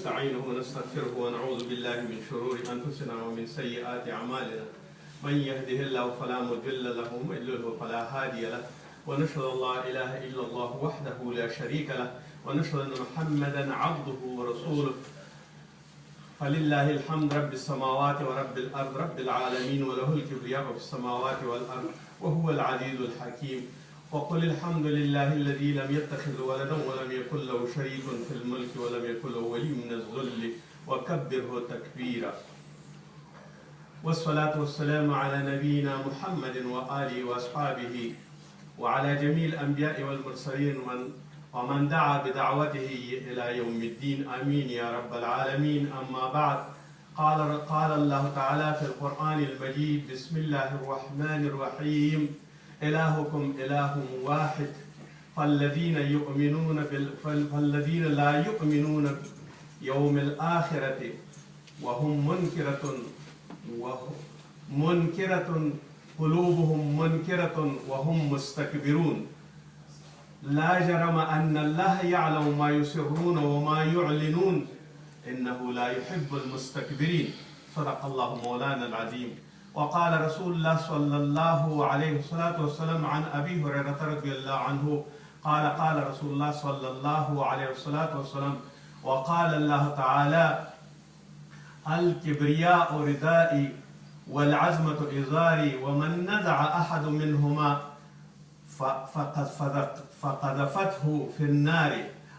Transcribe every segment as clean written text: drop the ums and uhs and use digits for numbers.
ونستعينه ونستغفره ونعوذ بالله من شرور أنفسنا ومن سيئات أعمالنا من يهده الله فلا مضل له ومن يضلل فلا هادي له ونشهد أن لا إله إلا الله وحده لا شريك له ونشهد أن محمدا عبده ورسوله فلله الحمد رب السماوات ورب الأرض رب العالمين وله الكبرياء في السماوات والأرض وهو العزيز الحكيم وقل الحمد لله الذي لم يتخذ ولدا ولم يكن له شريك في الملك ولم يكن له ولي من الذل وكبره تكبيرا والصلاة والسلام على نبينا محمد وآله وأصحابه وعلى جميع الأنبياء والمرسلين ومن دعا بدعوته إلى يوم الدين آمين يا رب العالمين. أما بعد قال الله تعالى في القرآن المجيد بسم الله الرحمن الرحيم إلهكم إله واحد فالذين لا يؤمنون يوم الآخرة وهم منكرة قلوبهم منكرة وهم مستكبرون لا جرم أن الله يعلم ما يسرون وما يعلنون إنه لا يحب المستكبرين. صدق الله مولانا العظيم. وقال رسول الله صلى الله عليه وسلم عن أبي هريرة رضي الله عنه قال رسول الله صلى الله عليه وسلم وقال الله تعالى الكبرياء ردائي والعزمة إزاري ومن نزع أحد منهما فقذفته في النار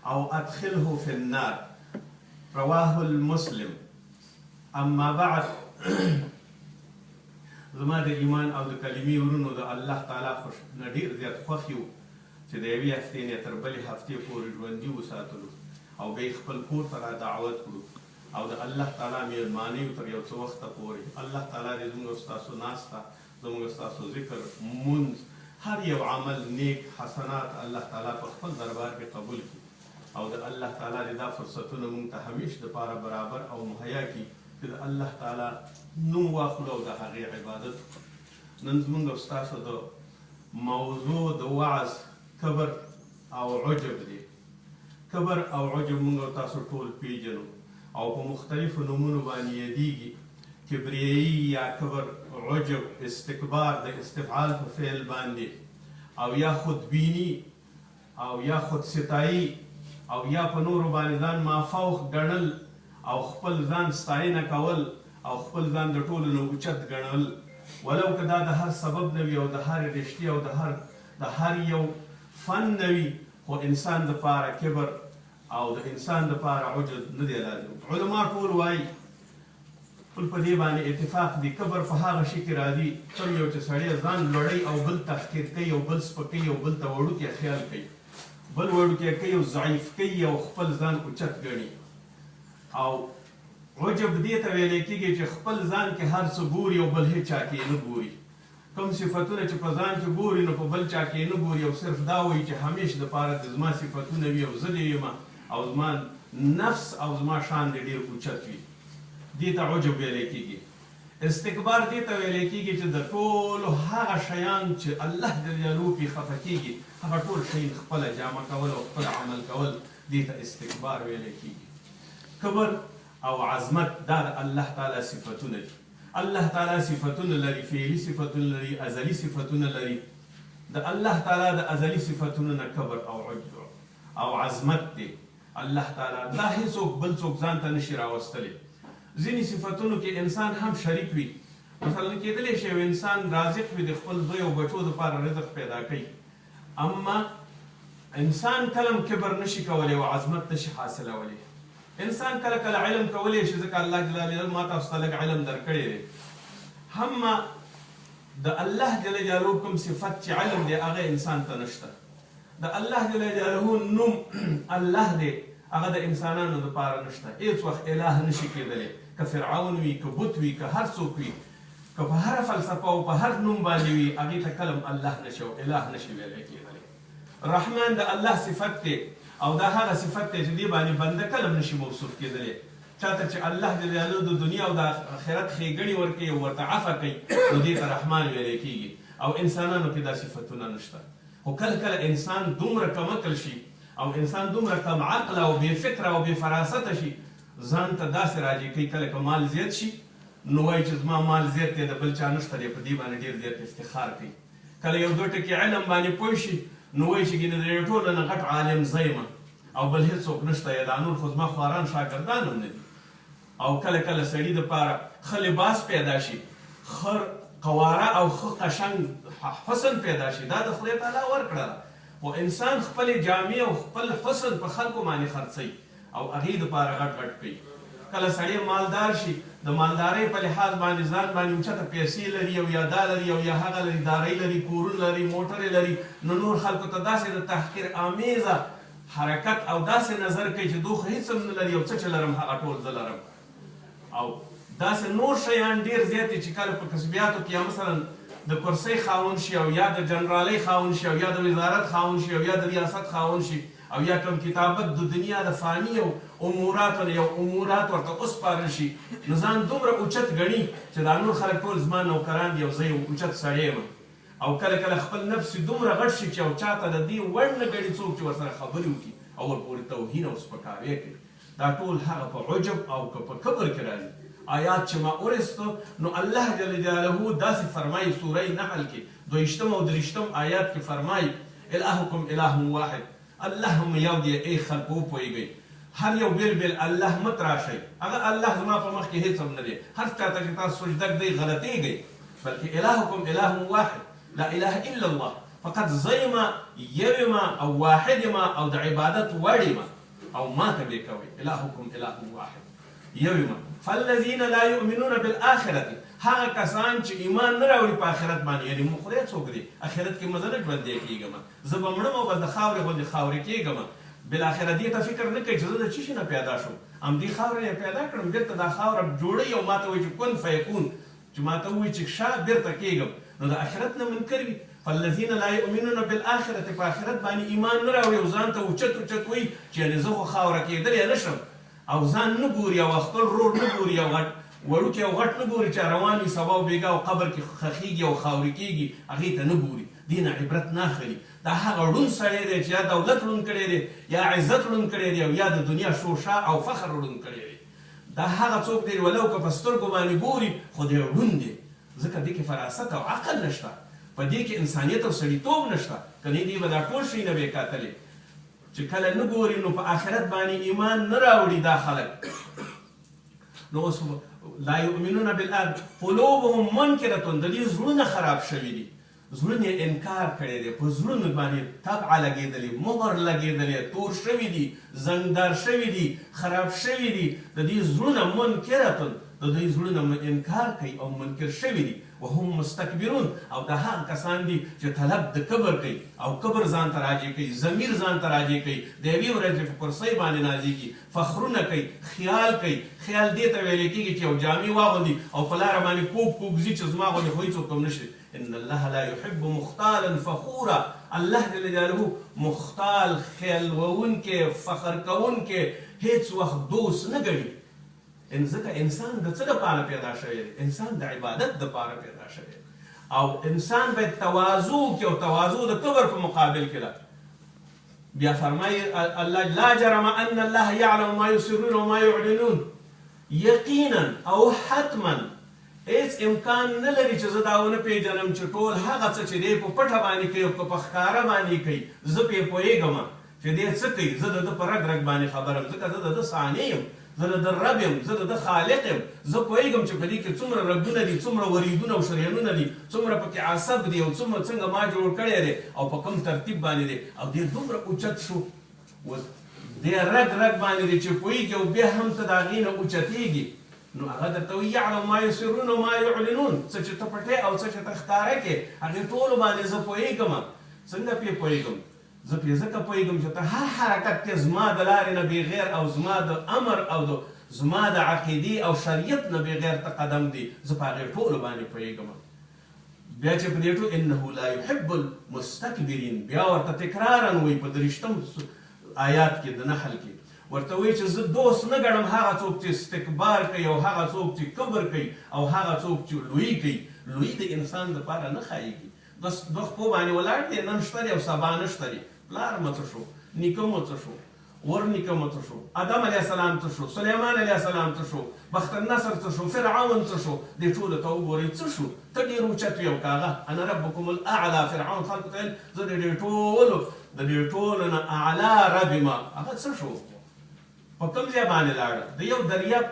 أو أدخله في النار. رواه المسلم. أما بعد زما د ایمان او د کلمې ورونو د الله تعالی خوش نه ډېر زیات خوښ یو چې د یوې هفتې نه تر بلې هفتې پورې ژوندي وساتلو او بیا یې خپل کور ته را دعوت کړو او د الله تعالی مېلمانیو تر یو څه وخته پورې الله تعالی دې زموږ ستاسو ناسته زموږ ستاسو ذکر مونځ هر یو عمل نیک حسنات الله تعالی په خپل دربار کې قبول کړي او د الله تعالی دې دا فرصتونه مونږ ته همیش دپاره برابر او مهیا کړي چې د الله تعالی نوم واخلو او د هغې عبادت. نن زموږ او ستاسو د موضوع د وعظ کبر او عجب دی. کبر او عجب موږ او تاسو ټول پیژنو او په مختلفو نومونو باندې یادیږي. کبریایي یا کبر، عجب، استکبار د استفعال په فعل باندې، او یا خودبیني او یا خودستایي او یا په نورو باندې ځان مافوق ګڼل او خپل ځان ستاینه کول او خپل ځان د ټولو نه اوچت ګڼل، ولو که دا د هر سبب نه وي او د هر رشتې او د هر یو فن نه وي، خو انسان دپاره کبر او د انسان دپاره عجب نه دی لازم. علما ټول وایي ټول په دې باندې اتفاق دی کبر په هغه شي کې راځي کوم یو چې سړی ځان لوړی او بل تحقیر کوي او بل سپکوي او بل ته وړوکی خیال کوي، بل وړوکی کوي او ضعیف کوي او خپل ځان اوچت ګڼي. او عجب دې ته ویلی کېږي چې خپل ځان کې هر څه ګوري او بل هېچا کې یې نه ګوري. کوم صفتونه چې په ځان کې ګوري نو په بل چا کې یې نه ګوري او صرف دا وایي چې همیش دپاره د زما صفتونه وي او زه دې یم او زما نفس او زما شان دې ډېر اوچت وي. دې ته عجب ویلی کېږي. استکبار دې ته ویلی کېږي چې د ټولو هغه شیان چې الله جل جلاله پرې خفه کېږي هغه ټول شیان خپله جامه کول او خپل عمل کول دې ته استکبار ویلی کېږي. کبر او عظمت دا د الله تعالی صفتونه دي. الله تعالی صفتونه لري، فعلي صفتونه لري، ازلي صفتونه لري. د الله تعالی د ازلي صفتونو نه کبر او عجب او عظمت دی. الله تعالی دا هیڅوک بل څوک ځان ته نشي راوستلی. ځینې صفتونو کې انسان هم شریک وي. مثلا کېدلی شي یو انسان رازق وي، د خپل زوی او بچو دپاره رزق پیدا کوي، اما انسان کله کبر نشي کولی او عظمت نشي حاصلولی. انسان کله کله علم کولی شي، ځکه الله جل جلاله ما تاسو ته لږ علم درکړی دی. هم د الله جل جلاله کوم صفت چې علم دی هغه انسان ته نشته. د الله جل جلاله نوم الله دی هغه د انسانانو دپاره نشته. هېڅ وخت اله نشي کېدلی، که فرعون وي، که بت وي، که هر څوک وي، که په هره فلسفه او په هر نوم باندې وي، هغې ته کله الله نشي او اله نشي ویلی کېدلی. رحمان د الله صفت دی او دا هغه صفت دی چې دې باندې بنده کله نشي موصوف کېدلی. چاته چې الله جل جلاله د دنیا او د آخرت ښېګڼې ورکوي او ورته عفه کوي نو دې ته رحمان ویلی کېږي. او انسانانو کې دا صفتونه نشته. خو کله کله انسان دومره کم عقل شي او انسان دومره کم عقل او بې فکره او بې فراسته شي ځان ته داسې راجع کوي کله که مال زیات شي نو وایي چې زما مال زیات دی د بل چا نشته دی په دې باندې ډېر زیات افتخار کوي کله یو دوه ټکي علم باندې پوه شي نو وایي چې ګینه د ټولو نه غټ عالم زه یم او بل هېڅوک نشته یا دا نور خو زما خواران شاګردان هم نه دي او کله کله سړي دپاره ښه لباس پیدا شي ښه قواره او ښه قشنګ حسن پیدا شي دا د خدای تعالی ورکړه خو انسان خپلې جامې او خپل حسن په خلکو باندې خرڅوي او هغې دپاره غټ غټ کوي کله سړی مالدار شي د مالدارۍ په لحاظ باندې ځان باندې اوچته پیسې لري او یا دا لري او یا هغه لري دارۍ لري کورونه لري موټرې لري نو نور خلکو ته داسې د تحقیر آمیزه حرکت او داسې نظر کوي چې دو خو هېڅ هم نه لري او څه چې لرم هغه ټول زه لرم او داسې نور شیان ډېر زیات دي چې کله په کسبیاتو کې یا مثلا د کرسۍ خاوند شي او یا د جنرالۍ خاوند شي او یا د وزارت خاوند شي او یا د ریاست خاوند شي او یا کوم کتابت د دنیا د فاني او اموراتو یو امورات ورته وسپارل شي نو ځان دومره اوچت ګڼي چې دا نور خلک ټول زما نوکران دي او زه یو اوچت سړی یم او کله کله خپل نفس دومره غټ شي چې او چاته د دې وړ نه ګڼي څوک چې ورسره خبرې وکړي او ورپورې توهین او سپکاوی کوي دا ټول هغه په عجب او که په کبر کې راځي آیات چې ما ورستو نو الله جل جلاله داسې فرمایي سوره نحل کې 22 او 23 آیات کې فرمایي الهکم اله واحد الله هم یو دی ای خلکو وپوهېږئ هر یو بیل بیل الله مت راشئ هغه الله زما په مخ کې هېڅ هم نه دی هر چاته چې تاسو سجده ږدئ غلطېږئ بلکې الهکم اله واحد لا اله الا الله فقط زه یمه یو یمه او واحد یمه او د عبادت وړ یمه او ما ته بې کوئ الهکم اله واحد یو یمه فالذین لا یؤمنون بالآخرة هغه کسان چې ایمان نه راوړي په آخرت باندې یعنې مونږ خدای څوک دی آخرت کې مزه نه ژوندی کېږم زه به مړم او به د خاورې غوندې خاورې کېږم بالاخره دې ته فکر نه کوي چې زه د څه شي نه پیدا شوم همدې خاورې نه پیدا کړم بېرته دا خاوره جوړوي او ما ته وایي چې کن فیکون چې ما ته ووایي چې ښه بېرته کېږم نو د آخرت نه منکر وي فالذین لا یؤمنون بالآخرة په آخرت باندې ایمان نه راوړي او ځان ته اوچت اوچت وایي چې یعنې زه خو خاوره کېدلی نشم او ځان نه ګوري او خپل رور نه ګوري او وړوکی او غټ نه ګوري چې روان وي سبا او بېګا او قبر کې خښېږي او خاورې کېږي هغې ته نه ګوري دې نه عبرت نه اخلي دا هغه ړوند سړی دی چې یا دولت ړوند کړی دی یا عزت ړوند کړی دی او یا د دنیا شوشا او فخر ړوند کړی دی دا هغه څوک دی ولو که په سترګو باندې ګوري خو دی ړوند دی ځکه دې کې فراست او عقل نشته په دې کې انسانیت او سړیتوب نشته که نه دې به دا ټول شی نه وې کتلی چې کله نه ګوري نو په آخرت باندې ایمان نه راوړي دا خلک نو اوس لا یؤمنون بالآخرة قلوبهم منکرة د دې زړونه خراب شوي دي زړونه یې انکار کړی دی په زړونو باندې طبعه لګېدلې مهر لګېدلې تور شوي دي زنګدار شوي دي خراب شوي دي د دې زړونه منکرة د دوی زړونه انکار کوي او منکر شوي دي وهم مستكبرون او دا هغه کسان دي چې طلب د کبر کوي او کبر ځان ته راجع کوي ضمیر ځان ته راجع کوي د یوې ورځې په کرسۍ باندې نازېږي فخرونه کوي خیال کوي خیال دې ته ویلی کېږي چې یو جامې واغوندي او په لاره باندې کوږ کوږ ځي چې زما غوندې خو هېڅوک هم نشي ان الله لا يحب مختالا فخورا الله جل جلاله مختال خیال وونکې فخر کوونکې هېڅ وخت دوست نه ګڼي ځکه انسان د څه دپاره پیدا شوی دی انسان د عبادت دپاره پیدا شوی دی او انسان باید تواضع وکړي او تواضع د کبر په مقابل کې ده بیا فرمایي الله لا جرم ان الله یعلم ما یسرون وما یعلنون یقینا او حتما هیڅ امکان نه لري چې زه دا ونه پېژنم چې ټول هغه څه چې دی په پټه باندې کوي او که په ښکاره باندې کوي زه پرې پوهېږم چې دی څه کوي زه د ده په رګ رګ باندې خبرم ځکه زه د ده صانع یم زه د ده رب یم زه د ده خالق یم زه پوهېږم چې په دې کې څومره رګونه دي څومره وریدونه او شریانونه دي څومره پکې عصب دي او څومره څنګه ما جوړ کړی دی او په کوم ترتیب باندې دی او دی دومره اوچت شو دی رګ رګ باندې دی چې پوهېږي او بیا هم ته د هغې نه اوچتېږي نو هغه درته وایي یعلم ما یسرون وما یعلنون څه چې ته پټې او څه چې ته ښکاره کړې هغې ټولو باندې زه پوهېږم څنګه پرې پوهېږم زه پرې ځکه پوهېږم چې ته هر حرکت کې زما د لارې نه بغیر او زما د امر او زما د عقیدې او شریعت نه بغیر ته قدم دی زه په هغې ټولو باندې پوهېږم بیا چې په دې ټول انه لا يحب المستكبرین بیا ورته تکرارا وایي په 23 آیات کې د نحل کې ورته وایي چې زه دوست نه ګڼم هغه څوک چې استکبار کوي او هغه څوک چې کبر کوي او هغه څوک چې لوی کوي لوی د انسان دپاره نه ښایېږي دوه خپو باندې ولاړ دی نن شته دی او سبا نشته دی پلار مو څه شو نیکه مو څه شو ورنیکه مو څه شو، آدم علیه السلام څه شو، سلیمان علیه السلام څه شو، بخت النصر څه شو، فرعون څه شو، دې ټولو ته وګورئ څه شو. ته ډېر اوچت وي او که هغه انا ربکم الاعلی فرعون خلکو ته ویل زه د دې ټولو نه اعلی رب یم، هغه څه شو؟ په کوم ځای باندې لاړه؟ د یو دریاب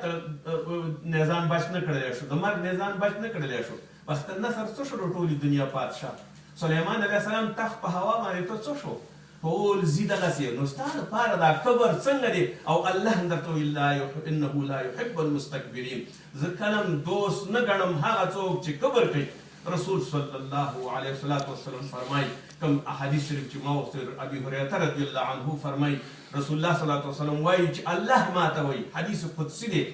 نه ځان بچ نه کړلی شو، د مرګ نه ځان بچ نه کړلی شو. بخت النصر څه شو؟ د ټولې دنیا پادشاه. سلیمان علیه السلام تخت په هوا باندې ته څه شو؟ ټول زی دغسې. نو ستا لپاره دا کبر څنګه دی؟ او الله هم درته ویل انه لا یحب المستکبرین، زه کلم دوست نه ګڼم هغه څوک چې کبر کوي. رسول صلی الله علیه وسلم فرمایي، کوم احادیث شریف چې ما وغوښتل، ابي هریره رضی الله عنه فرمایي رسول الله صلی الله علیه وسلم وایي چې الله ماته وایي، حدیث قدسي دی،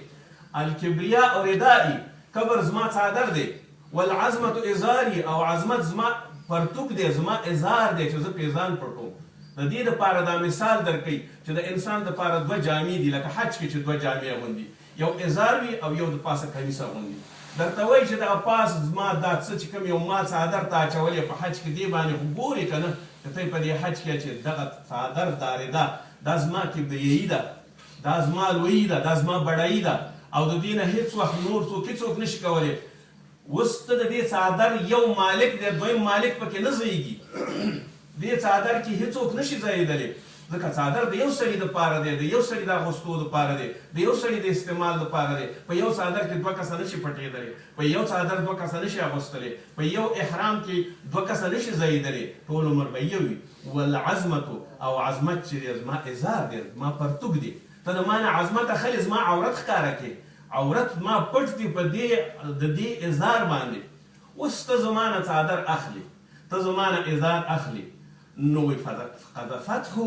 الکبریاء ردائي، کبر زما څادر دی، والعظمة ازاري، او عظمت زما پرتوک دی، زما ازار دی چې زه پې ځان پټوم. د دې دپاره دا مثال درکوي چې د انسان دپاره دوه جامې دي، لکه حج کې چې دوه جامې اغوندي، یو ازار وي او یو د پاسه کمیس اغوندي. درته وایي چې دغه پاس زما دا څه چې کوم یو ما څادر ته اچولی په حج کې دې باندې خو ګورې که نه که ته په دې حج کې چې دغه څادر دارېده دا زما کبریایي ده، دا زما لویي ده، دا زما بډایي ده، او د دې نه هېڅ وخت نور څوک هېڅوک نشي کولی. اوس ته د دې څادر یو مالک دی، دویم مالک پکې نه ځایږي. دې څادر کې هېڅوک نشي ځایېدلی، ځکه څادر د یو سړي دپاره دی، د یو سړي د اغوستو دپاره دی، د یو سړي د استعمال دپاره دی. په یو څادر کې دوه کسه نشي پټېدلی، په یو څادر دوه کسه نشي اغوستلی، په یو احرام کې دوه کسه نشي ځایېدلی، ټول عمر به یو وي. والعظمتو، او عظمت چې دی زما ازار دی، زما پرتوک دی. ته د ما نه عظمت اخلې، زما عورت ښکاره کې، عورت ما پټ دی په د دې ازار باندې. اوس ته زما نه څادر اخلي، ته زما نه ازار اخلي، نو وایي قذفته،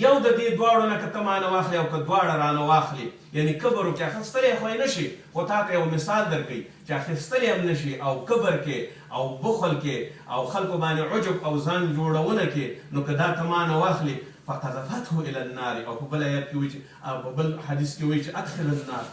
یو د دې دواړو نه که ته ما نه واخلې او که دواړه رانه واخلي، یعنې کبر وکړي، اخیستلی خو یې نه شي، خو تا ته یو مثال درکوي چې اخیستلی هم نه شي او کبر کې او بخل کې او خلکو باندې عجب او ځان جوړونه کې، نو که دا ته ما نه واخلي فقذفته الى النار، او په بل آیت کې وایي چې په بل حدیث کې وایي چې ادخل النار،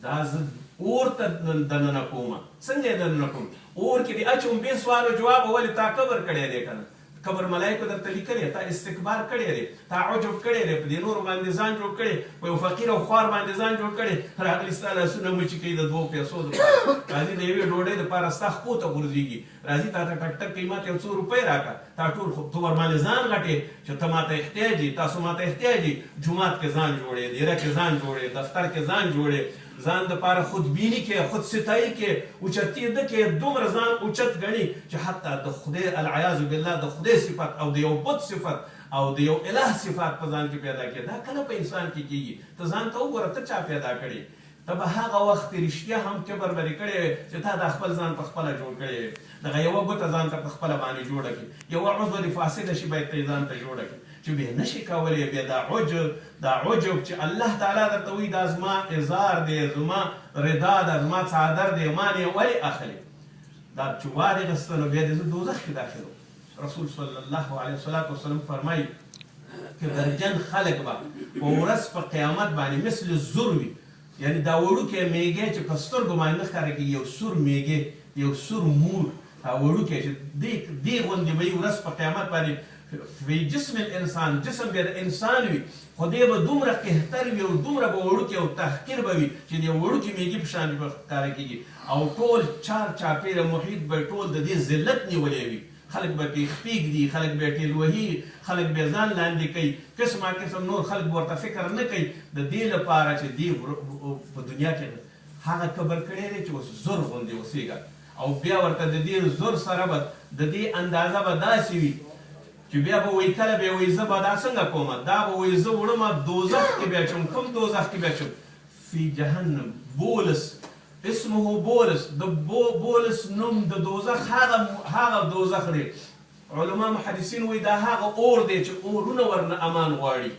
دا زه اور ته دننه کومه. څنګه یې دننه کوم؟ اور کې دې اچوم، بې سوال و جواب، ولې تا کبر کړی دی که نه؟ کبر ملایکو درته لیکلی، تا استکبار کړی دی، تا عجب کړی دی، په دې نورو باندې ځان جوړ کړی، په یو فقیر او خوار باندې ځان جوړ کړی، راغلي ستا لاسونه مچې کوي د 2 پیسو دپاره، راځي د یوې ډوډۍ دپاره ستا خپو ته غورځېږي، راځي تا ته ټک ټک کوي ما ته یو څو روپۍ راکړه، تا ټول خو ته ورباندې ځان غټې چې ته ما ته احتیاج یې، تاسو ما ته احتیاج یې، جومات کې ځان جوړې، دیره کې ځان جوړې، دفتر کې ځان جوړې، ځان دپاره خودبیني کې، خودستایي کې، اوچتېده کې دومره ځان اوچت ګڼي چې حتی د خدای العیاذ بالله د خدای صفت او د یو بت صفت او د یو اله صفات په ځان کې پیدا کړي. دا کله په انسان کې کېږي؟ ته ځان ته وګوره، ته چا پیدا کړې؟ ته به هغه وخت رښتیا هم کبر به دې کړی چې تا دا خپل ځان په خپله جوړ کړی، دغه یوه ګوته ځان ته په خپله باندې جوړه کړي، یوه عضو دې فاسده شي باید ته یې ځان ته جوړه کړي، چې بیا نشي کولی. بیا دا عجب چې الله تعالی درته وایي دا زما ازار دی، زما ردا ده، زما څادر دی، ما نه یې ولې اخلي؟ دا چې واغېسته نو بیا دې زه دوزخ کې داخلو. رسول صلی الله علیه وسلم فرمایي که درجن خلک به په ورځ په قیامت باندې مثل زر وي، یعنی دا وړوکی میږی چې په سترګو باندې نه ښکاره کېږي، یو سور میږی، یو سور مور، وړوکی چې دې غوندې به یې ورځ په قیامت باندې فی جسم الانسان، جسم بیا د انسان وي، خو دی به دومره قهتر وي او دومره به وړوکی او تحقیر به وي چې د یو وړوکي میږي په شان به ښکاره کېږي، او ټول چاپېره محیط به ټول د دې ذلت نیولی وي، خلک به پې خپې ږدي، خلک به یې ټېل وهي، خلک به یې ځان لاندې کوي، قسمه قسم نور خلک به ورته فکر نه کوي، د دې لپاره چې دې په دنیا کې هغه کبر کړی دی چې اوس زر غوندې اوسېږه، او بیا ورته د دې زر سره به د دې اندازه به داسې وي چې بیا به وایي کله به یې وایي زه به دا څنګه کومه، دا به وایي زه وړمه دوزخ کې بیا اچوم. کوم دوزخ کې بیا اچوم؟ فی جهنم، بولس، اسمه بولس، د بولس نوم د دوزخ هغه دوزخ دی. علما محدثین وایي دا هغه اور دی چې اورونه ورنه امان غواړي،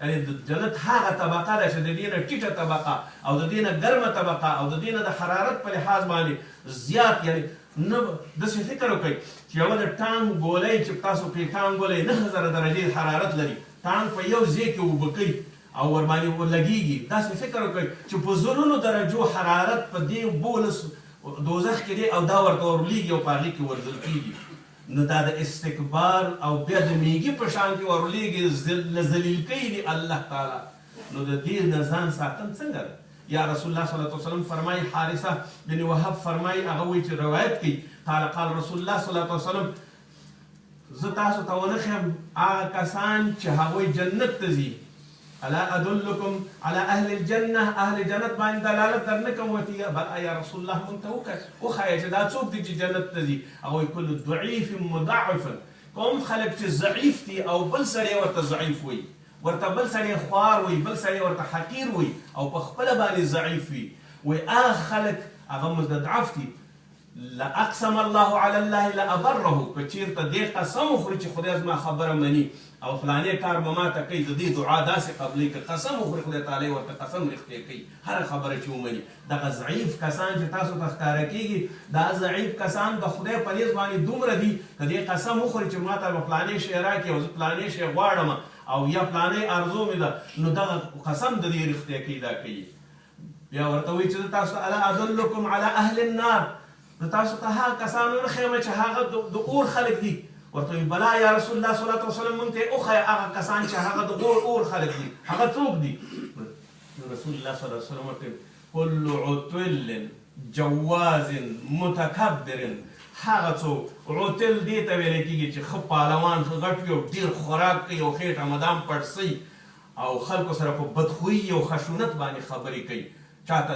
یعنی د جنت هغه طبقه ده چې د دې نه ټیټه طبقه او د دې نه ګرمه طبقه او د دې نه د حرارت په لحاظ باندې زیات، یعنی نه داسې فکر وکړئ چې یوه د ټانک ګولۍ چې تاسو پرې ټانک ګولۍ 9000 درجې حرارت لري، ټانک په یو ځای کې اوبه کوي او ورباندې لګېږي، داسې فکر وکړئ چې په زرونو درجو حرارت په دې بولس دوزخ کې دی او دا ورته ورلیږي او په هغې کې ورځل کېږي. نو دا د استکبار او بیا د میږي په شان کې ورلیږي ذلیل کوي دی الله تعالی. نو د دې نه ځان ساتل څنګه ده؟ یا رسول الله صلی الله علیه وسلم فرمایي، حارثه بن وهب فرمایي، هغه وایي چې روایت کوي، قال رسول الله صلی الله علیه وسلم زه تاسو ته ونه ښیم هغه کسان چې هغوی جنت ته ځي، الا ادلکم علی اهل الجنه، اهل جنت باندې دلالت در نه کوم ورته بل یا رسول الله مونږ ته وښایه چې دا څوک دي چې جنت ته ځي؟ هغوی کل ضعیف مضاعفا، کوم خلک چې ضعیف دي او بل سړی ورته ضعیف وي، ورته بل سړی خوار وي، بل سړی ورته حقیر وي او په خپله باندې ضعیف وي، وایي هغه خلک هغه مستضعف دي. لاقسم الله علی الله لابره، که چېرته دې قسم وخوري چې خدای زما خبره مني او فلانې کار به ما ته کوي، د دې دعا داسې قبلوي که قسم وخوري خدای تعالی ورته قسم رښتیا کوي هره خبره چې ومني. دغه ضعیف کسان چې تاسو ته ښکاره کېږي دا ضعیف کسان د خدای په نیز باندې دومره دي که دې قسم وخوري چې ما ته به فلانې شی راکړي او زه فلانې شی غواړم او یا فلانې ارزو مې ده، نو دغه قسم د دې رښتیا کوي دا کوي. بیا ورته وایي چې تاسو الا ادلکم علی اهل النار، نو تاسو ته هغه کسان ونښیم چې هغه د اور خلک دي. ورته وایي بلا یا رسول الله صلی الله علیه وسلم مونږ ته وښیه هغه کسان چې هغه د اور خلک دي، هغه څوک دي؟ رسول الله صلی الله علیه وسلم ورته کل عتل جواز متکبر، هغه څوک عتل دې ته ویلی کېږي چې ښه پهلوان، ښه غټ وي او ډېر خوراک کوي او خېټه مدام پړسوي او خلکو سره په بدخویي او خشونت باندې خبرې کوي، چاته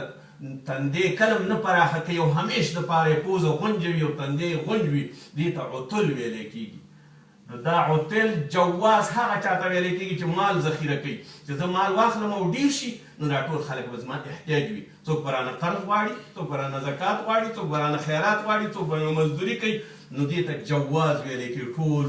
تندې کلم نه پراخه کوي او همیش دپاره یې پوزه غونجه وي او تندې یې غونج وي، دې ته عتل ویلی کېږي. نو دا عتل جواز هغه چاته ویلی کېږي چې مال ذخیره کوي، چې زه مال واخلم او ډېر شي نو دا ټول خلک به زما احتیاج وي، څوک به رانه قرض غواړي، څوک به رانه زکات غواړي، څوک به رانه خیرات غواړي، څوک به مزدوري کوي، نو دې ته جواز ویلی کېږي ټول.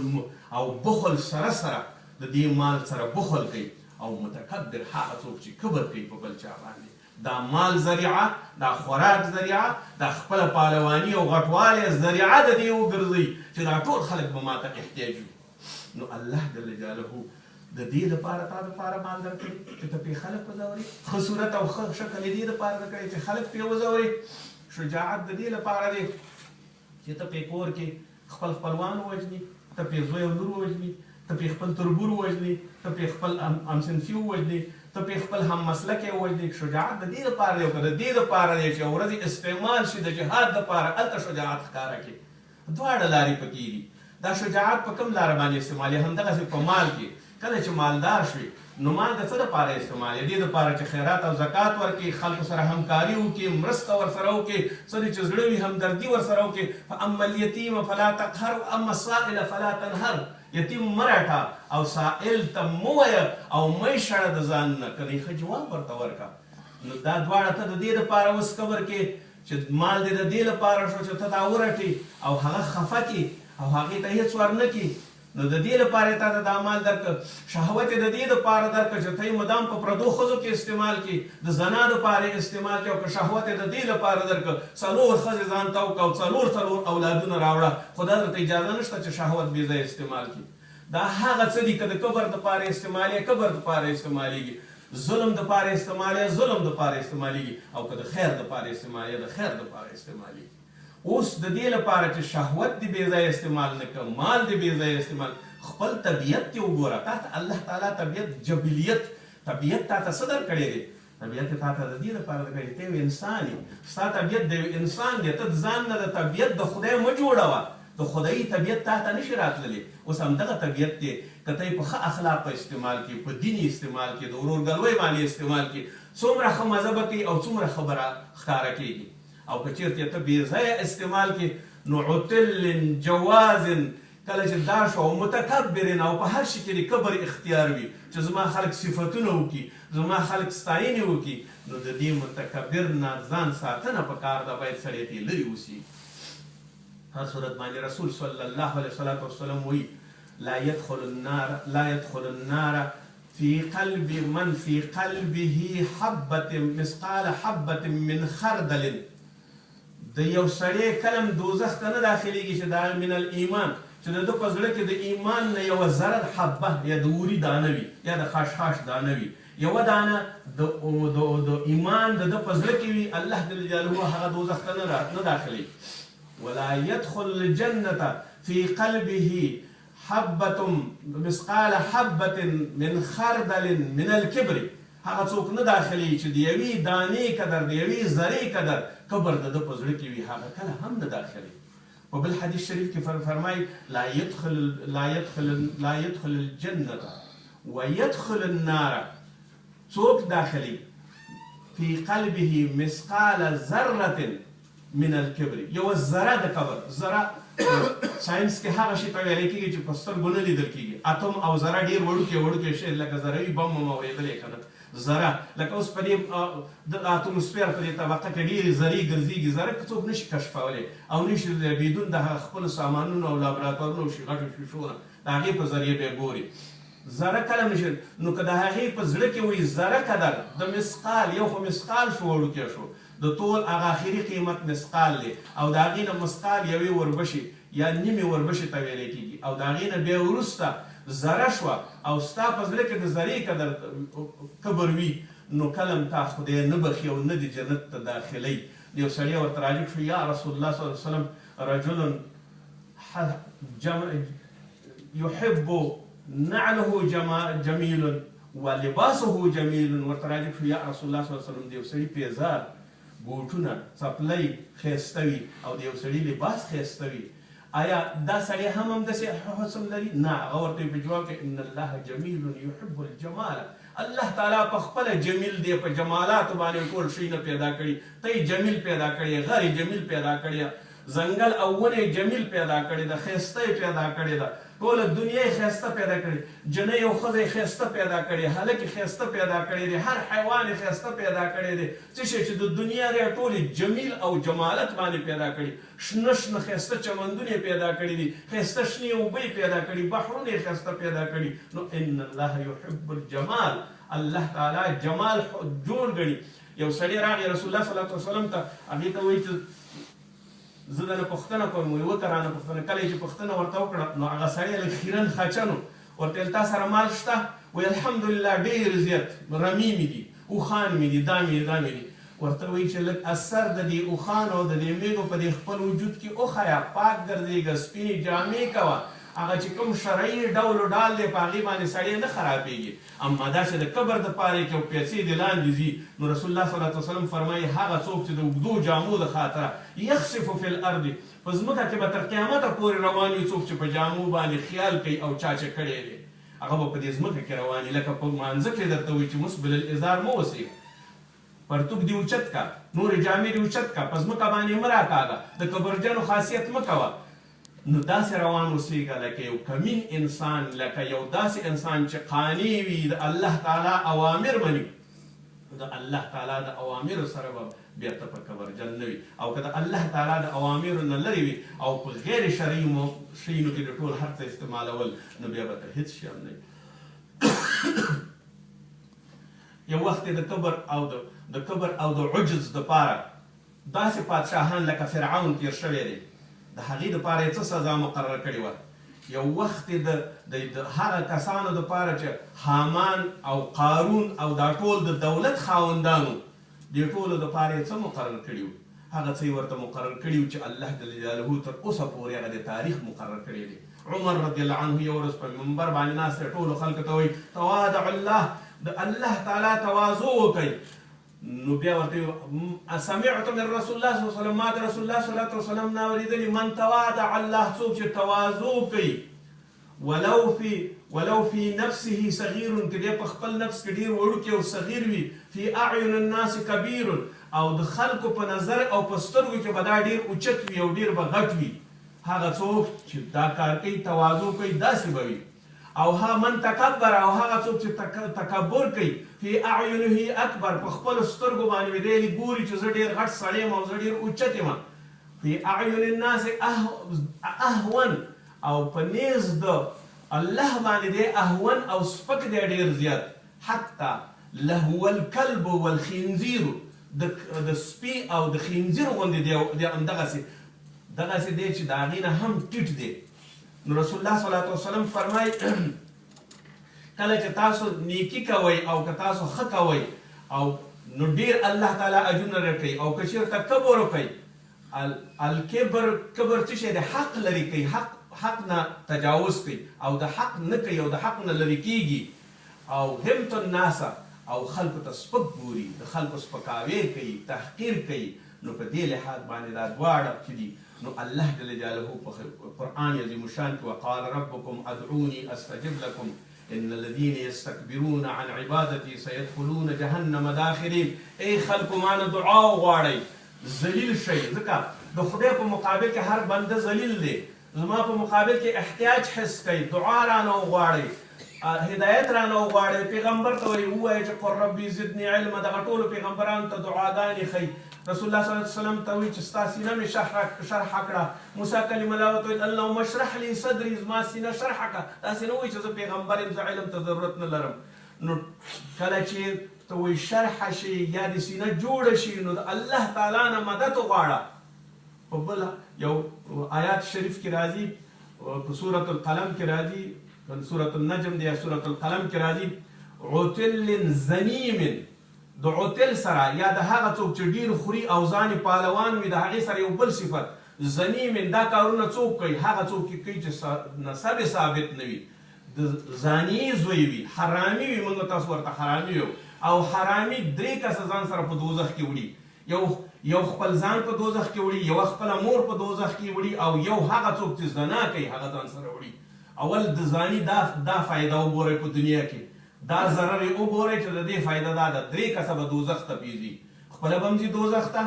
او بخل سره سره د دې مال سره بخل کوي. او متکبر هغه څوک چې کبر کوي په بل چا باندې، دا مال ذریعه، دا خوراک ذریعه، دا خپله پهلواني او غټوالی ذریعه د دې وګرځوي چې دا ټول خلک به ما ته احتیاج وي. نو الله جل جلاله د دې دپاره تا دپاره مال درکړي چې ته پرې خلک وځورې، ښه صورت او ښه شکل یې دې دپاره درکړی چې خلک پرې وځورې. شجاعت د دې لپاره دی چې ته پرې کور کې خپل خپلوان ووژني، ته پرې زوی او لور ووژني، ته پرې خپل تربور ووژني، ته پرې خپل همصنفي ووژني، ته پرې خپل هم مسلکی ووژني. شجاعت د دې دپاره دی او که د دې دپاره دی چې ورځې استعمال شي د جهاد دپاره، هلته شجاعت ښکاره کړي. دواړه لارې پکې دي. دا شجاعت په کوم لاره باندې استعمالي؟ همدغسې په مال کې. کله چې مالدار شوي نو مال د څه دپاره استعمالي؟ دې دپاره چې خیرات او زکات ورکړي، خلکو سره همکاري وکړي، مرسته ورسره وکړي، څه دي چې زړه وي همدردي ورسره وکړي. فاما الیتیم فلا تقهر واما السائل فلا تنهر، یتیم مه راټه او سائل ته مه وایه او مه یې شړه د ځان نه، که نه ښه جواب ورته ورکړه. نو دا دواړه ته د دې دپاره اوس قبر کې چې مال دې د دې لپاره شو چې ته دا ورټې او هغه خفه کړي او هغې ته هېڅ ورنه کړي، نو د دې لپاره تا ته دا مال درکړه. شهوت یې د دې دپاره درکړه چې ته یې مدام په پردو ښځو کې استعمال کړي، د زنا دپاره یې استعمال کړي، او که شهوت یې د دې لپاره درکړه 4 ښځې ځان ته وکړه او 4 اولادونه راوړه، خو دا درته اجازه نشته چې شهوت بې ځایه استعمال کړي. دا هغه څه دي که د کبر دپاره استعمالېږي، کبر دپاره استعمالېږي، ظلم دپاره استعمالېږي، ظلم دپاره استعمالېږي، او که د خیر دپاره استعمالېږي، د خیر دپاره استعمالېږي. اوس د دې لپاره چې شهوت دې بې ځایه استعمال نه کړه، مال دې بې ځایه استعمال، خپل طبیعت دې وګوره. تا ته الله تعالی طبیعت، جبلیت، طبیعت تا ته څه درکړی دی؟ طبیعت یې تا ته د دې لپاره درکړی دی ته یو انسان یې، ستا طبیعت د یو انسان دی، ته د ځان نه د طبیعت د خدای مه جوړوه، د خدایي طبیعت تا ته نشي راتللی. اوس همدغه طبیعت دی که ته یې په ښه اخلاقو استعمال کړي، په دین استعمال کړي، د ورورګلوۍ باندې استعمال کړي، څومره ښه مزه به کوي او څومره خبره ښکاره کېږي. او که چېرته ته بې ځایه استعمال کړي نو عتل جواز، کله چې دا شو او متکبرین، او په هر شي کې د کبر اختیار وي چې زما خلک صفتونه وکړي، زما خلک ستاینې وکړي، نو د دې متکبر نه ځان ساتنه پکار ده، باید سړی ترې لرې اوسي. هر صورت باندې رسول صلی الله علیه وسلم وایي لا يدخل النار في قلب من في قلبه مثقال حبة من خردل. د یو سړی کلم دوزخ ته نه داخلیږي چې دا من الایمان، چې د ده په زړه کې د ایمان نه یوه ذره حبه یا د وري دانه وي یا د خاشخاش دانه وي، یوه دانه د ایمان د ده په زړه کې وي، الله جل جلاله هغه دوزخ ته نه داخلیږي. ولا يدخل الجنة في قلبه مثقال حبة من خردل من الكبر. هغه څوک نه داخلي چې د یوې دانې قدر د یوې ذرې قدر کبر د ده په زړه کې وي، هغه کله هم نه داخلي. په بل حدیث شریف کې فرمایي لا يدخل الجنة ويدخل النار. څوک داخلي في قلبه مثقال ذرة من الكبر، یو ذره د کبر. ذره ساينس کې هغه شی ته ویل کېږي چې په سترګو نه لیدل کېږي. اتم او ذره ډېر وړوکي شی لکه ذروي بم مو اورېدلی که نه. ذره لکه اوس په دې د اتموسفیر په دې طبقه کې ډېرې ذرې ګرځېږي. ذره که څوک نشي کشفولی او نشي بدون د خپلو سامانونو او لابراتوارونو او غټو شیشو نه د هغې په ذریعه بیا ګوري. ذره کله نشي. نو که د هغې په زړه کې وایي ذره قدر د مثقال، یو خو مثقال شو وړوکی شو، د ټول هغه آخري قیمت مثقال دی او د هغې نه مثقال یوې وربشې یا نیمې وربشې ته ویلی کېږي او د هغې نه بیا وروسته ذره شوه او ستا په زړه کې د ذرې قدر کبر وي، نو کله هم تا خدای نه بخي او نه د جنت ته داخلی. یو سړی ورته راجع شو، یا رسول الله صلی الله علیه وسلم رجل يحب نعله جمیل ولباسه جمیل. ورته راجع شو، یا رسول الله صلی الله علیه وسلم د یو سړي پیزار بوټونه څپلۍ ښایسته وي او د یو سړي لباس ښایسته وي، آیا دا سړی هم همداسې حسن لري؟ نه. هغه ورته په جواب کې ان الله جمیل یحب الجمال. الله تعالی په خپله جمیل دی، په جمالاتو باندې ټول شی نه پیدا کړي. ته یې جمیل پیدا کړی، غر یې جمیل پیدا کړی، ځنګل او ونه یې جمیل پیدا کړې ده، ښایسته یې پیدا کړې ده، ټوله دنیا یې ښایسته پیدا کړې، جنۍ او ښځه یې ښایسته پیدا کړې، هلک یې ښایسته پیدا کړی دی، هر حیوان یې ښایسته پیدا کړی دی. څه شی چې د دنیا دی ټول یې جمیل او جمالت باندې پیدا کړي. شنه شنه ښایسته چمنونه یې پیدا کړي دي، ښایسته شنې اوبه یې پیدا کړي، بحرونه یې ښایسته پیدا کړي. نو ان الله یحب الجمال. الله تعالی جمال جوړ ګڼي. یو سړی راغی رسول الله صلی الله علیه وسلم ته، هغې ته وایي چې زه درنه پوښتنه کوم. وایي وکړه رانه پوښتنه. کله چې پوښتنه ورته وکړه نو هغه سړی لږ خیرن خچن و. ورته ویل تا سره مال شته؟ وایي الحمدلله ډېر زیات، رمې مې دي، اوښان مې دي، دا مې دي، دا مې دي. ورته وایي چې لږ اثر د دې اوښانو او د دې میږو په دې خپل وجود کې وښیه، پاک ګرځېږه، سپینې جامې کوه، هغه چې کوم شرعي ډول و ډال دی په هغې باندې سړی نه خرابېږي. اما دا چې د کبر دپاره یې که پیسې دې لاندې ځي، نو رسول الله صلی الله علیه وسلم فرمایي هغه څوک چې د اوږدو جامو د خاطره یخسف فی الارض، په ځمکه کې به تر قیامته پورې روان وي. څوک چې په جامو باندې خیال کوي او چاچه کړی دی، هغه به په دې ځمکه کې روان وي. لکه په مانځه کې درته وایي چې مسبل الازار مه اوسئ، پرتوګ دې اوچت کا، نورې جامې دې اوچت کا، په ځمکه باندې مه راکاږه، د کبرجنو خاصیت مه کوه. نو داسې روان اوسېږه لکه یو کمین انسان، لکه یو داسې انسان چې قانع وي، د الله تعالی اوامر مني. د الله تعالی د اوامرو سره به بیا ته په کبرجن نه وي. او که د الله تعالی د اوامرو نه لرې وي او په غیر شرعي شیانو کې د ټول هر څه استعمالول، نو بیا به ته هېڅ شی هم نه وي. یو وخت د کبر او د عجز دپاره داسې پادشاهان لکه فرعون تېر شوی دی، د هغې دپاره یې څه سزا مقرره کړې وه. یو وخت د هغه کسانو دپاره چې حامان او قارون او دا ټول د دولت خاوندانو، دې ټولو دپاره یې څه مقرر کړي وو؟ هغه څه یې ورته مقرر کړي وو چې الله جل جلاله تر اوسه پورې هغه د تاریخ مقرر کړی دی. عمر رضی الله عنه یو ورځ په منبر باندې ناست دی، ټولو خلکو ته وایي توادع الله، د الله تعالی تواضع وکړئ. نو بیا ورته سمعت من رسول الله صلی الله علیه وسلم، ما د رسول الله صلی الله علیه وسلم نه اورېدلي، من تواضع الله، څوک چې تواضع کوي، ولو فی نفسه صغیر، که دی په خپل نفس کې ډېر وړوکی او صغیر وي، فی اعین الناس کبیر، او د خلکو په نظر او په سترګو کې به دا ډېر اوچت وي او ډېر به غټ وي. هغه څوک چې دا کار کوي، تواضع کوي، داسې به وي. او ها من تکبر، او هغه څوک چې تکبر کوي، فی اعینه اکبر، په خپلو سترګو باندې ویدلی ګوري چې زه ډېر غټ سړی یم او زه ډېر اوچت یم. فی اعین الناس اهون، او په نیز د الله باندې دی اهون او سپک دی ډېر زیات. حتی لهو الکلب والخنزیر، د سپي او د خنزیر غوندې دی، همدغسې دی چې د هغې نه هم ټیټ دی. نو رسول الله صلی الله علیه وسلم فرمایي کله چې تاسو نیکي کوئ او که تاسو ښه کوئ او نو ډېر الله تعالی اجرونه درکوي، او که چېرته کبر وکئ الکبر کبر څه شی دی؟ حق لري کوي، حق نه تجاوز کوي او د حق نه کوي او د حق نه لري کیږي، او همت الناس او خلکو ته سپک ګوري، د خلکو سپکاوی کوي، تحقیر کوي. نو په دې لحاظ باندې دا دواړه چې دي نو الله جل جلاله په قرآن عظیم الشان کې وقال ربكم ادعوني استجب لكم ان الذين يستكبرون عن عبادتي سيدخلون جهنم داخرين. ای خلکو مانه دعا وغواړئ، ذلیل شئ، ځکه د خدای په مقابل کې هر بنده ذلیل دی. زما په مقابل کې احتیاج حس کوي، دعا رانه وغواړئ، هدایت رانه وغواړئ. پیغمبر ته ووایئ چې قل ربي زدني علما. دغه ټولو پیغمبرانو ته دعاګانې ښیي. رسول الله صلی الله علیه وسلم ته وایي چې ستا سینه مې شرح کړه. موسی کلیم الله ورته ویل اللهم اشرح لي صدري، زما سینه شرح کړه. داسې نه وایي چې زه پیغمبر یم، زه علم ته ضرورت نه لرم. نو کله چې ته وایي شرح شي یا د سینه جوړه شي نو د الله تعالی نه مدد وغواړه. په بل یو آیات شریف کې راځي، په سورة القلم کې راځي، سورة النجم دی یا سورة القلم کې راځي عتل زنیم. د عتل سره یا د هغه څوک چې ډیر خوري او ځان پهلوان وي د هغې سره یو بل صفت زنیم. دا کارونه څوک کوي؟ هغه څوک کوي چې نسب ثابت نه وي، د زاني زوی وي، حرامي وي. موږ تاسو ورته حرامي یو، او حرامي درې کسه ځان سره په دوزخ کې وړي. یو خپل ځان په دوزخ کې وړي، یو خپله مور په دوزخ کې وړي، او یو هغه څوک چې زنا کوي هغه ځان سره وړي. اول د زاني دا فایده وګورئ په دنیا کې، دا ضرر یې وګورئ چې د دې فایده دا ده. درې کسه به دوزخ ته بېځي، خپله به هم ځي دوزخ ته،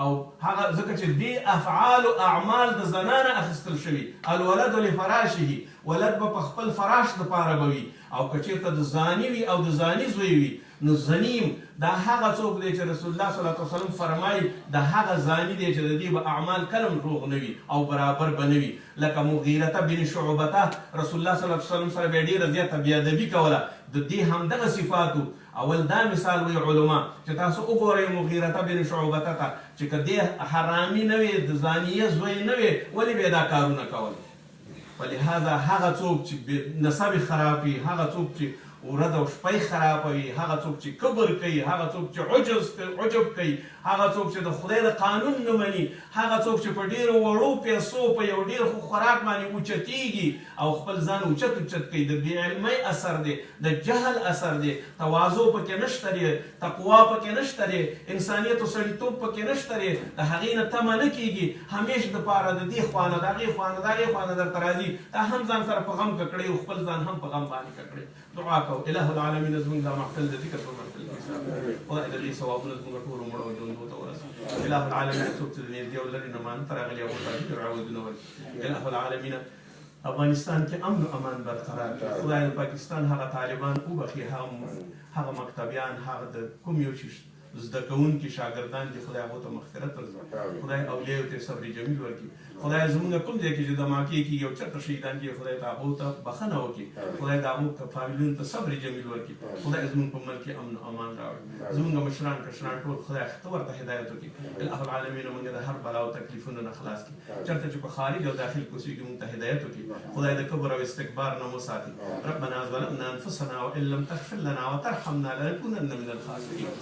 او هغه ځکه چې دې افعال او اعمال د زنا نه اخیستل شوي. الولد لفراشه، ولد به په خپل فراش دپاره به وي. او که چېرته د زاني وي او د زاني زوی وي نو زنیم دا هغه څوک دی چې رسول الله صلی الله علیه وسلم فرمایي د هغه زاني دی چې د دې به اعمال کله هم روغ نه وي او برابر به نه وي. لکه مغیرة بن شعبته، رسول الله صلی الله علیه وسلم سره بیا ډېره زیاته بېادبي کوله، د دې همدغه صفاتو. اول دا مثال وی علما چې تاسو وګورئ مغیرة بن شعبته ته چې که دې حرامي نه وي، د زانیه زوی نه وي، ولې به یې دا کارونه کول؟ ولهذا هغه څوک چې نسب خراب وي، هغه څوک چې ورځ او شپه خرابوي، هغه څوک چې کبر کوي، هغه څوک چې عجب کوي، هغه څوک چې د خدای د قانون نه مني، هغه څوک چې په ډېرو وړو پیسو په یو ډېر ښه خوراک باندې اوچتېږي او خپل ځان اوچت کوي، د بې علمۍ اثر دی، د جهل اثر دی، تواضع پکې نشته دی، تقوا پکې نشته دی، انسانیت او سړیتوب پکې نشته دی، د هغې نه تمه نه کېږي، همیش دپاره د دې خوا نه د هغې خوا نه د هغې خوا نه درته راځي. تا هم ځان سره په غم ککړی او خپل ځان هم په غم باندې ککړی. دعا کوو اله العالمین زموږ دا محفل د ذکر په محفل کې خدای د دې ثوابونه زموږ ټولو مړو ژوندو ته ورسوي. اله العالمین څوک چې د نږدې او لرې نه مانه ته راغلي هغو ته ذکر عوضونه ورکړي. اله العالمین افغانستان کې امن او امان برقرار کړي. خدای د پاکستان هغه طالبان وبخي، هغه مکتبیان، هغه د کوم یو شي زده کوونکي شاګردان دي، خدای هغو ته مغفرت ورکړي، خدای اولیاو ته صبر جمیل ورکړي. خدای زموږ کوم ځای کې چې دماکې کېږي او چېرته شهیدان کېږي، خدای ته هغو ته بښنه وکړي، خدای د هغو فامیلونو ته صبر جمیل ورکړي. خدای زموږ په ملک کې امن او امان راوړي. زموږ مشران کشران ټول خدای ته ورته هدایت وکړي. اله العالمین موږ د هر بلا او تکلیفونو نه خلاص کړي. چېرته چې په خارج او داخل کې اوسېږي موږ ته هدایت وکړي. خدای د کبر او استکبار نه وساتي. ربنا ظلمنا انفسنا وان لم تغفر لنا وترحمنا لنكونن من الخاسرين.